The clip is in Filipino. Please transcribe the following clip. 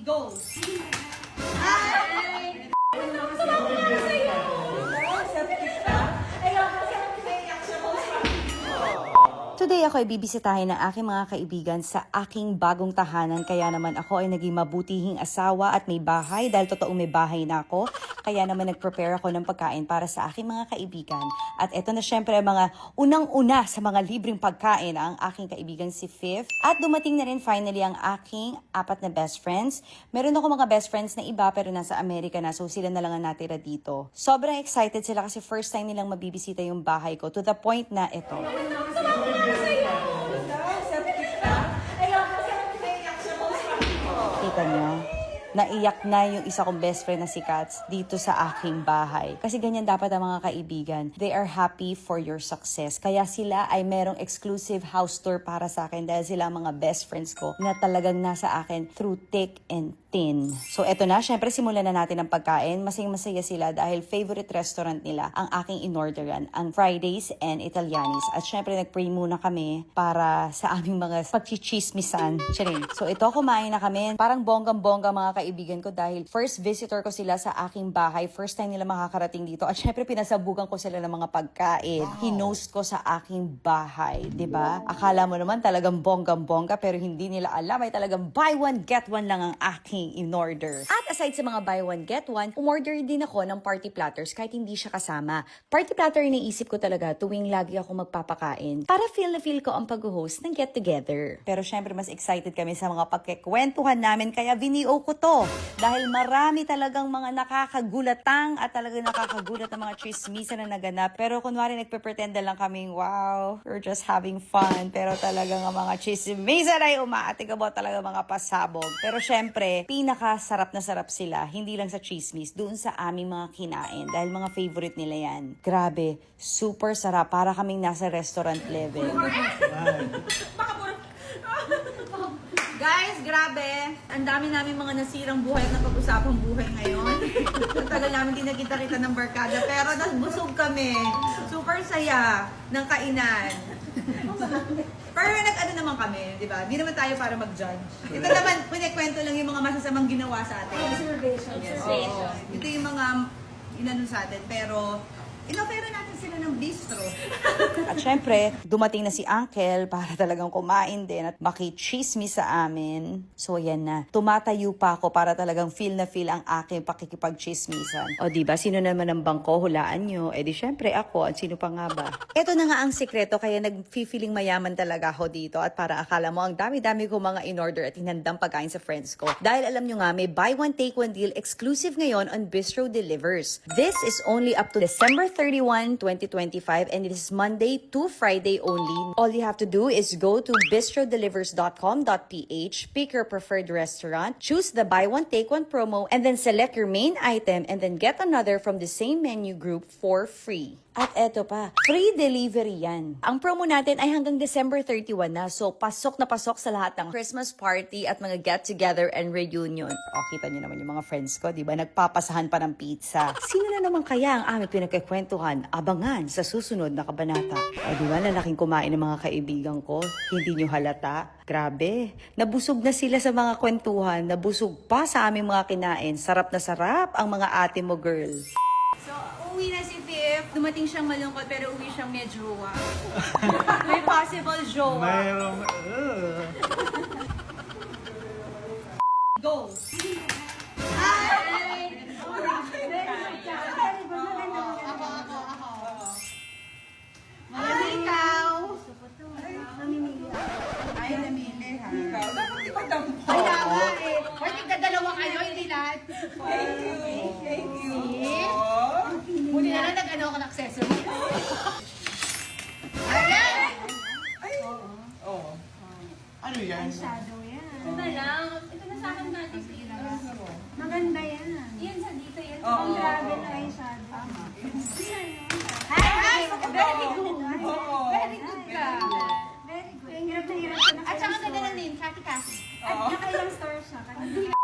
Go! Today ako ay bibisitahin ng aking mga kaibigan sa aking bagong tahanan. Kaya naman ako ay naging mabutihing asawa at may bahay dahil totoong may bahay na ako. Kaya naman nag-prepare ako ng pagkain para sa aking mga kaibigan. At eto na syempre mga unang-una sa mga libreng pagkain ang aking kaibigan si Fifth. At dumating na rin finally ang aking 4 na best friends. Meron ako mga best friends na iba pero nasa Amerika na, so sila na lang ang natira dito. Sobrang excited sila kasi first time nilang mabibisita yung bahay ko to the point na eto. Kita nyo? Naiyak na yung isa kong best friend na si Katz dito sa aking bahay. Kasi ganyan dapat ang mga kaibigan. They are happy for your success. Kaya sila ay merong exclusive house tour para sa akin dahil sila ang mga best friends ko na talagang nasa akin through thick and thin. So eto na, syempre simulan na natin ang pagkain. Masaya sila dahil favorite restaurant nila ang aking inorderan, ang Fridays and Italianis. At syempre nag-pray muna kami para sa aming mga pagchichismisan. So ito, kumain na kami. Parang bonggang-bongga mga kaibigan ko dahil first visitor ko sila sa aking bahay. First time nila makakarating dito. At syempre pinasabugan ko sila ng mga pagkain. Hinost ko sa aking bahay. 'Di ba? Akala mo naman talagang bonggang-bongga pero hindi nila alam ay talagang buy one get one lang ang aking in-order. At aside sa mga buy one get one, umorder din ako ng party platters kahit hindi siya kasama. Party platter iniisip ko talaga tuwing lagi ako magpapakain para feel na feel ko ang pag-host ng get together. Pero syempre mas excited kami sa mga pagkikwentuhan namin kaya video ko to. Dahil marami talagang mga nakakagulatang at talagang nakakagulat na mga chismisa na naganap. Pero kunwari nagpe-pretend na lang kaming wow, we're just having fun. Pero talagang ang mga chismisa na yung umaatigabot talaga mga pasabog. Pero syempre, pinakasarap na sarap sila. Hindi lang sa chismis, doon sa aming mga kinain. Dahil mga favorite nila yan. Grabe, super sarap. Para kaming nasa restaurant level. Guys, grabe. Ang dami namin mga nasirang buhay at napag-usapang buhay ngayon. Ang tagal namin din nakita-kita ng barkada. Pero nabusog kami. Super saya ng kainan. Pero nag-ano naman kami, di ba? Di naman tayo para mag-judge. Ito naman, pinikwento lang yung mga masasamang ginawa sa atin. Observation. Ito yung mga inano sa atin. Pero, inofera natin sila ng bistro. At syempre, dumating na si Uncle para talagang kumain din at makichismis sa amin. So yan na. Tumatayo pa ako para talagang feel na feel ang aking pakikipagchismisan. O diba, sino naman ang bangko? Hulaan nyo. Eh di syempre ako. At sino pa nga ba? Ito na nga ang sikreto kaya nag-feeling mayaman talaga ako dito. At para akala mo, ang dami-dami ko mga in-order at hinandang pagkain sa friends ko. Dahil alam nyo nga, may buy one take one deal exclusive ngayon on Bistro Delivers. This is only up to December 31, 2025 and it is Monday to Friday only. All you have to do is go to bistrodelivers.com.ph, pick your preferred restaurant, choose the buy one take one promo, and then select your main item and then get another from the same menu group for free. At eto pa, free delivery yan. Ang promo natin ay hanggang December 31 na, so pasok na pasok sa lahat ng Christmas party at mga get-together and reunion. O, kita nyo naman yung mga friends ko, di ba? Nagpapasahan pa ng pizza. Sino na naman kaya ang aming pinagkikwentuhan? Abangan sa susunod na kabanata. O, di ba? Lalaking kumain ng mga kaibigan ko. Hindi nyo halata. Grabe. Nabusog na sila sa mga kwentuhan. Nabusog pa sa aming mga kinain. Sarap na sarap ang mga ate mo, girl. So, uwi na si Fifth. Dumating siyang malungkot pero uwi siyang may jowa. May possible jowa. Mayroong, Go! Ikaw! Ay, namili ha. Ikaw, dapat ipagdampo. Kaya nga eh. Pwede dalawa kayo, hindi lahat. Thank you. Muli na lang nag-ano ako ng accessory. ano yan? Shadow yan. Ito na lang. Ito na sa akin natin. Maganda yan. Yan sa dito. Yan Oo. Ang dragon eye shadow. Tama. Ay, Very good. Oo. Very good ka. Very good. Hirap na hirap ka na. At saka ganda ng name, Kati Kasi. At nakailang stars siya.